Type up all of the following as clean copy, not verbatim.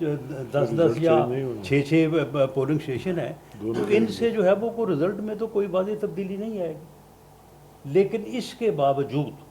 دس دس یا 6 polling station ہیں، تو ان سے جو ہے وہ کوئی رزلٹ میں تو کوئی واضح تبدیلی نہیں آئے گی. لیکن اس کے باوجود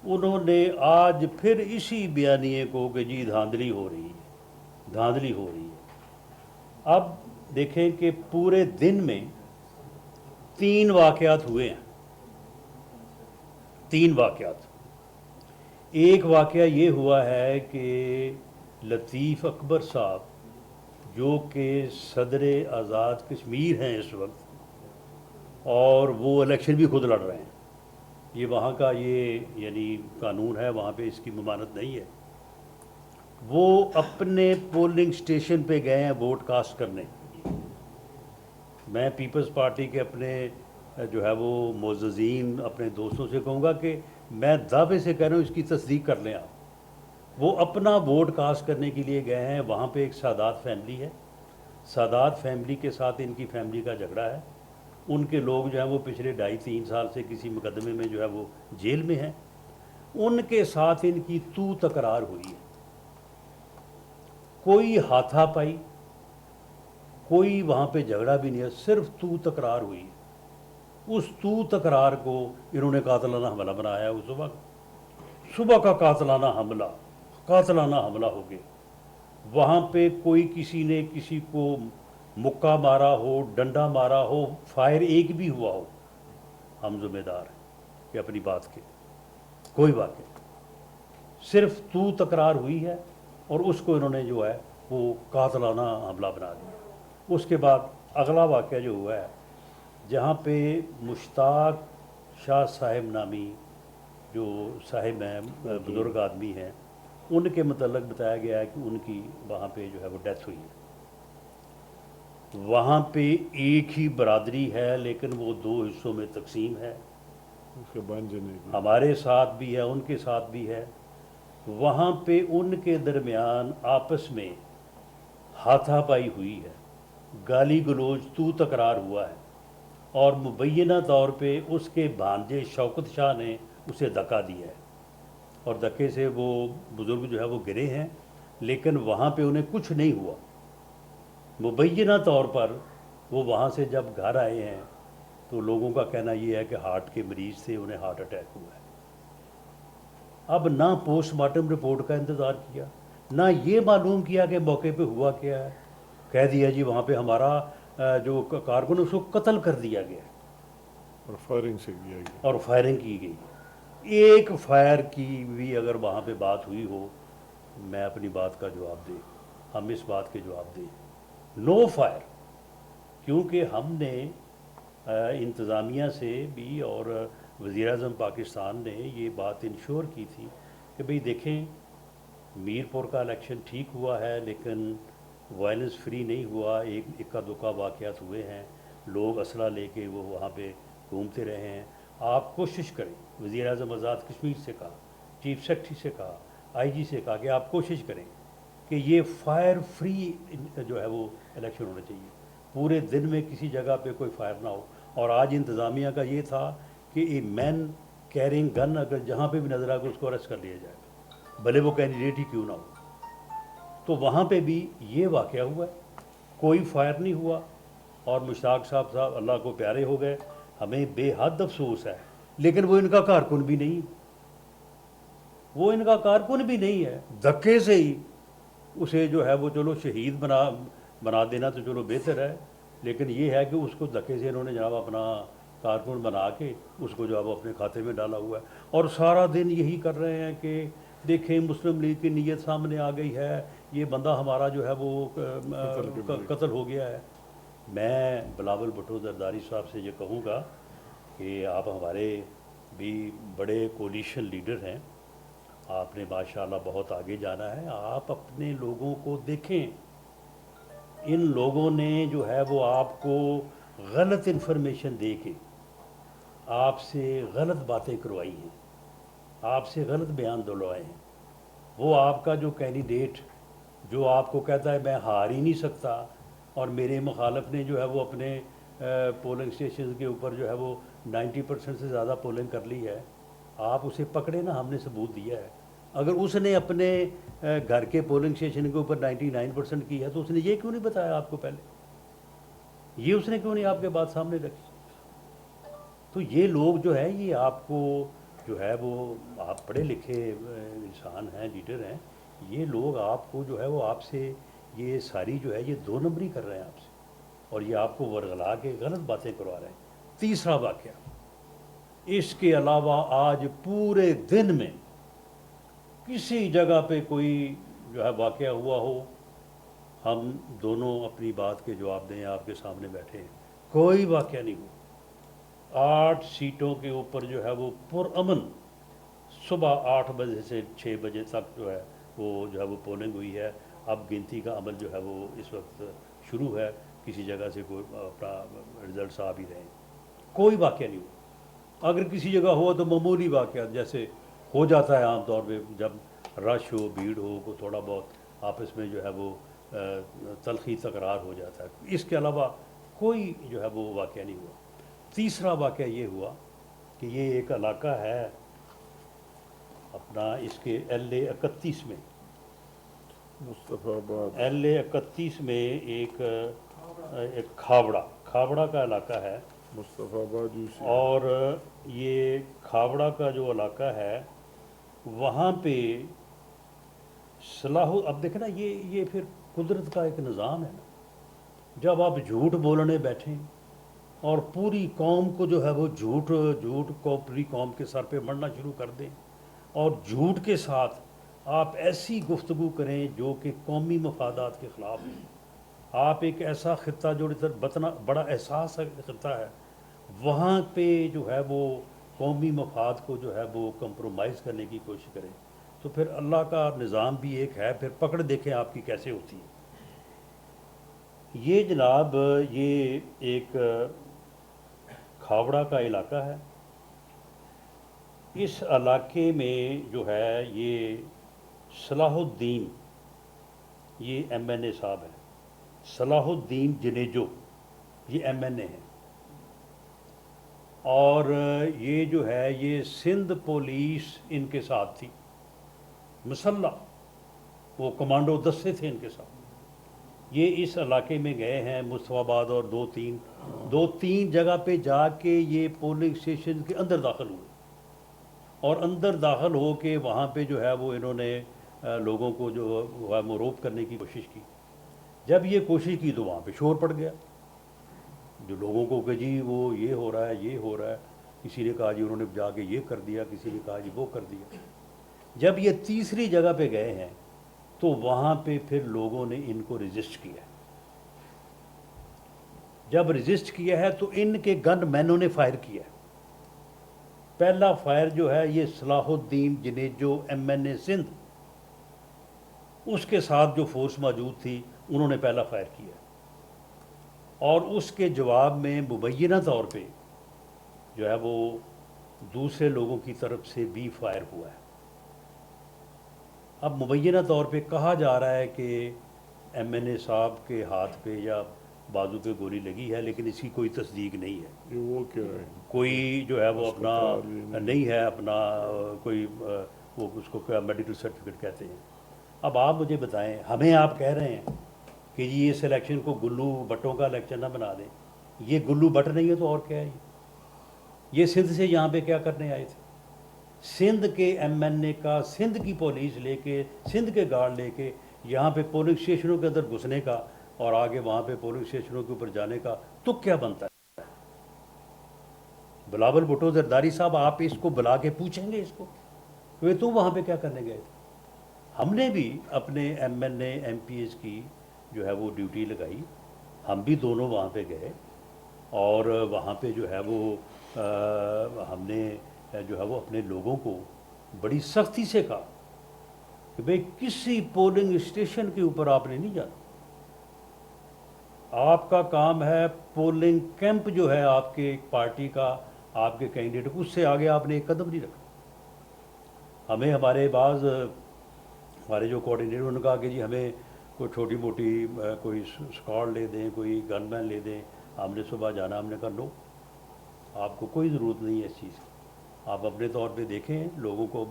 انہوں نے آج پھر اسی بیانیے کو کہ جی دھاندلی ہو رہی ہے، دھاندلی ہو رہی ہے. اب دیکھیں کہ پورے دن میں 3 واقعات ہوئے ہیں، 3 واقعات. ایک واقعہ یہ ہوا ہے کہ لطیف اکبر صاحب جو کہ صدر آزاد کشمیر ہیں اس وقت، اور وہ الیکشن بھی خود لڑ رہے ہیں، یہ وہاں کا یہ یعنی قانون ہے، وہاں پہ اس کی ممانعت نہیں ہے. وہ اپنے پولنگ اسٹیشن پہ گئے ہیں ووٹ کاسٹ کرنے. میں پیپلز پارٹی کے اپنے جو ہے وہ معززین اپنے دوستوں سے کہوں گا کہ میں دعوے سے کہہ رہا ہوں اس کی تصدیق کر لیں آپ. وہ اپنا ووٹ کاسٹ کرنے کے لیے گئے ہیں. وہاں پہ ایک سادات فیملی ہے، سادات فیملی کے ساتھ ان کی فیملی کا جھگڑا ہے. ان کے لوگ جو ہیں وہ پچھلے 2.5-3 سال سے کسی مقدمے میں جو ہے وہ جیل میں ہیں. ان کے ساتھ ان کی تکرار ہوئی ہے، کوئی ہاتھا پائی، کوئی وہاں پہ جھگڑا بھی نہیں ہے، صرف تکرار ہوئی ہے. اس تکرار کو انہوں نے قاتلانہ حملہ بنایا. اس وقت صبح کا قاتلانہ حملہ ہو گیا. وہاں پہ کوئی کسی نے کسی کو مکہ مارا ہو، ڈنڈا مارا ہو، فائر ایک بھی ہوا ہو، ہم ذمہ دار ہیں کہ اپنی بات کے. کوئی واقع نہیں، صرف تکرار ہوئی ہے اور اس کو انہوں نے جو ہے وہ قاتلانہ حملہ بنا دیا. اس کے بعد اگلا واقعہ جو ہوا ہے جہاں پہ مشتاق شاہ صاحب نامی جو صاحب ہیں، بزرگ آدمی ہیں، ان کے متعلق بتایا گیا ہے کہ ان کی وہاں پہ جو ہے وہ ڈیتھ ہوئی ہے. وہاں پہ ایک ہی برادری ہے لیکن وہ 2 حصوں میں تقسیم ہے. ہمارے ساتھ بھی ہے، ان کے ساتھ بھی ہے. وہاں پہ ان کے درمیان آپس میں ہاتھا پائی ہوئی ہے، گالی گلوچ تکرار ہوا ہے، اور مبینہ طور پہ اس کے بھانجے شوکت شاہ نے اسے دھکا دیا ہے، اور دھکے سے وہ بزرگ جو ہے وہ گرے ہیں، لیکن وہاں پہ انہیں کچھ نہیں ہوا. مبینہ طور پر وہ وہاں سے جب گھر آئے ہیں تو لوگوں کا کہنا یہ ہے کہ ہارٹ کے مریض تھے، انہیں ہارٹ اٹیک ہوا ہے. اب نہ پوسٹ مارٹم رپورٹ کا انتظار کیا، نہ یہ معلوم کیا کہ موقع پہ ہوا کیا ہے. کہہ دیا جی وہاں پہ ہمارا جو کارکن اس کو قتل کر دیا گیا اور فائرنگ سے کیا گیا، اور فائرنگ کی گئی. ایک فائر کی بھی اگر وہاں پہ بات ہوئی ہو، میں اپنی بات کا جواب دیں، ہم اس بات کے جواب دیں، نو فائر. کیونکہ ہم نے انتظامیہ سے بھی اور وزیر اعظم پاکستان نے یہ بات انشور کی تھی کہ بھئی دیکھیں میر پور کا الیکشن ٹھیک ہوا ہے لیکن وائلنس فری نہیں ہوا. ایک اکا دکا واقعات ہوئے ہیں، لوگ اسلحہ لے کے وہ وہاں پہ گھومتے رہے ہیں. آپ کوشش کریں، وزیر اعظم آزاد کشمیر سے کہا، چیف سیکرٹری سے کہا، آئی جی سے کہا کہ آپ کوشش کریں کہ یہ فائر فری جو ہے وہ الیکشن ہونا چاہیے، پورے دن میں کسی جگہ پہ کوئی فائر نہ ہو. اور آج انتظامیہ کا یہ تھا کہ اے مین کیرنگ گن اگر جہاں پہ بھی نظر آ کے اس کو اریسٹ کر لیا جائے، بھلے وہ کینڈیڈیٹ ہی کیوں نہ ہو. تو وہاں پہ بھی یہ واقعہ ہوا ہے، کوئی فائر نہیں ہوا، اور مشتاق صاحب اللہ کو پیارے ہو گئے. ہمیں بے حد افسوس ہے، لیکن وہ ان کا کارکن بھی نہیں، وہ ان کا کارکن بھی نہیں ہے. دھکے سے ہی اسے جو ہے وہ چلو شہید بنا دینا تو چلو بہتر ہے، لیکن یہ ہے کہ اس کو دھکے سے انہوں نے جناب اپنا کارکن بنا کے اس کو جو اب اپنے کھاتے میں ڈالا ہوا ہے. اور سارا دن یہی کر رہے ہیں کہ دیکھیں مسلم لیگ کی نیت سامنے آ گئی ہے، یہ بندہ ہمارا جو ہے وہ قتل ہو گیا ہے. میں بلاول بھٹو زرداری صاحب سے یہ کہوں گا کہ آپ ہمارے بھی بڑے کولیشن لیڈر ہیں، آپ نے ماشاءاللہ بہت آگے جانا ہے. آپ اپنے لوگوں کو دیکھیں، ان لوگوں نے جو ہے وہ آپ کو غلط انفارمیشن دے کے آپ سے غلط باتیں کروائی ہیں، آپ سے غلط بیان دلوائے ہیں. وہ آپ کا جو کینڈیڈیٹ جو آپ کو کہتا ہے میں ہار ہی نہیں سکتا، اور میرے مخالف نے جو ہے وہ اپنے پولنگ اسٹیشن کے اوپر جو ہے وہ 90% سے زیادہ پولنگ کر لی ہے، آپ اسے پکڑے نا، ہم نے ثبوت دیا ہے. اگر اس نے اپنے گھر کے پولنگ اسٹیشن کے اوپر 99% کی ہے تو اس نے یہ کیوں نہیں بتایا آپ کو پہلے؟ یہ اس نے کیوں نہیں آپ کے بات سامنے رکھی؟ تو یہ لوگ جو ہے یہ آپ کو جو ہے وہ آپ پڑھے لکھے انسان ہیں، لیڈر ہیں، یہ لوگ آپ کو جو ہے وہ آپ سے یہ ساری جو ہے یہ 2 نمبری کر رہے ہیں آپ سے، اور یہ آپ کو ورغلا کے غلط باتیں کروا رہے ہیں۔ تیسرا واقعہ، اس کے علاوہ آج پورے دن میں کسی جگہ پہ کوئی جو ہے واقعہ ہوا ہو، ہم دونوں اپنی بات کے جواب دیں، آپ کے سامنے بیٹھے ہیں، کوئی واقعہ نہیں ہوا۔ 8 سیٹوں کے اوپر جو ہے وہ پرامن صبح 8 بجے سے 6 بجے تک جو ہے وہ پولنگ ہوئی ہے۔ اب گنتی کا عمل جو ہے وہ اس وقت شروع ہے، کسی جگہ سے کوئی اپنا رزلٹس آ بھی رہے ہیں، کوئی واقعہ نہیں ہوا۔ اگر کسی جگہ ہوا تو معمولی واقعات جیسے ہو جاتا ہے عام طور پہ، جب رش ہو، بھیڑ ہو، کو تھوڑا بہت آپس میں جو ہے وہ تلخی تکرار ہو جاتا ہے، اس کے علاوہ کوئی جو ہے وہ واقعہ نہیں ہوا۔ تیسرا واقعہ یہ ہوا کہ یہ ایک علاقہ ہے اپنا، اس کے LA 31 میں، مصطفیٰ آباد، LA 31 میں ایک کھاوڑا کا علاقہ ہے، مصطفیٰ آباد UC اور یہ کھاوڑا کا جو علاقہ ہے وہاں پہ اب دیکھیں نا، یہ پھر قدرت کا ایک نظام ہے نا، جب آپ جھوٹ بولنے بیٹھیں اور پوری قوم کو جو ہے وہ جھوٹ کو پوری قوم کے سر پہ مڑنا شروع کر دیں، اور جھوٹ کے ساتھ آپ ایسی گفتگو کریں جو کہ قومی مفادات کے خلاف ہو۔ آپ ایک ایسا خطہ جو بڑا احساس خطہ ہے، وہاں پہ جو ہے وہ قومی مفاد کو جو ہے وہ کمپرومائز کرنے کی کوشش کریں، تو پھر اللہ کا نظام بھی ایک ہے، پھر پکڑ دیکھیں آپ کی کیسے ہوتی ہے۔ یہ جناب یہ ایک کھاوڑا کا علاقہ ہے، اس علاقے میں جو ہے یہ صلاح الدین، یہ MNA صاحب ہیں، صلاح الدین جنیجو، یہ MNA ہیں، اور یہ جو ہے یہ سندھ پولیس ان کے ساتھ تھی، مسلح، وہ کمانڈو دستے تھے ان کے ساتھ۔ یہ اس علاقے میں گئے ہیں مصطفیٰ آباد، اور دو تین جگہ پہ جا کے یہ پولنگ اسٹیشن کے اندر داخل ہوئے، اور اندر داخل ہو کے وہاں پہ جو ہے وہ انہوں نے لوگوں کو جو ہے مروب کرنے کی کوشش کی۔ جب یہ کوشش کی تو وہاں پہ شور پڑ گیا، جو لوگوں کو کہ جی وہ یہ ہو رہا ہے، یہ ہو رہا ہے، کسی نے کہا جی انہوں نے جا کے یہ کر دیا، کسی نے کہا جی وہ کر دیا۔ جب یہ تیسری جگہ پہ گئے ہیں تو وہاں پہ پھر لوگوں نے ان کو رجسٹ کیا۔ جب رجسٹ کیا ہے تو ان کے گن مینوں نے فائر کیا۔ پہلا فائر جو ہے یہ صلاح الدین جنیجو MNA سندھ، اس کے ساتھ جو فورس موجود تھی انہوں نے پہلا فائر کیا، اور اس کے جواب میں مبینہ طور پہ جو ہے وہ دوسرے لوگوں کی طرف سے بھی فائر ہوا ہے۔ اب مبینہ طور پہ کہا جا رہا ہے کہ MNA صاحب کے ہاتھ پہ یا بازو پہ گولی لگی ہے، لیکن اس کی کوئی تصدیق نہیں ہے، یہ وہ کیا ہے؟ کوئی جو ہے وہ اپنا اسپتال نہیں ہے، اپنا کوئی وہ اس کو کیا میڈیکل سرٹیفکیٹ کہتے ہیں۔ اب آپ مجھے بتائیں، ہمیں آپ کہہ رہے ہیں کہ جی اس الیکشن کو گلو بٹوں کا الیکشن نہ بنا دیں، یہ گلو بٹ نہیں ہے تو اور کیا ہے؟ یہ سندھ سے یہاں پہ کیا کرنے آئے تھے؟ سندھ کے MNA کا سندھ کی پولیس لے کے، سندھ کے گارڈ لے کے یہاں پہ پولنگ اسٹیشنوں کے اندر گھسنے کا اور آگے وہاں پہ پولنگ اسٹیشنوں کے اوپر جانے کا تو کیا بنتا ہے؟ بلاول بھٹو زرداری صاحب، آپ اس کو بلا کے پوچھیں گے اس کو کہ تم وہاں پہ کیا کرنے گئے تھے؟ ہم نے بھی اپنے MNA MPs کی جو ہے وہ ڈیوٹی لگائی، ہم بھی دونوں وہاں پہ گئے، اور وہاں پہ جو ہے وہ ہم نے جو ہے وہ اپنے لوگوں کو بڑی سختی سے کہا کہ بھئی کسی پولنگ اسٹیشن کے اوپر آپ نے نہیں جانا، آپ کا کام ہے پولنگ کیمپ جو ہے آپ کے پارٹی کا، آپ کے کینڈیڈیٹ، اس سے آگے آپ نے ایک قدم نہیں رکھا۔ ہمیں ہمارے ہمارے جو کوارڈینیٹر انہوں نے کہا کہ جی ہمیں کوئی چھوٹی موٹی کوئی اسکواڈ لے دیں، کوئی گن مین لے دیں، ہم نے صبح جانا۔ ہم نے کہا نو، آپ کو کوئی ضرورت نہیں ہے اس چیز کی، آپ اپنے طور پہ دیکھیں، لوگوں کو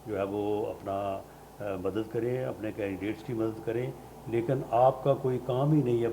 جو ہے وہ اپنا مدد کریں، اپنے کینڈیڈیٹس کی مدد کریں، لیکن آپ کا کوئی کام ہی نہیں ہے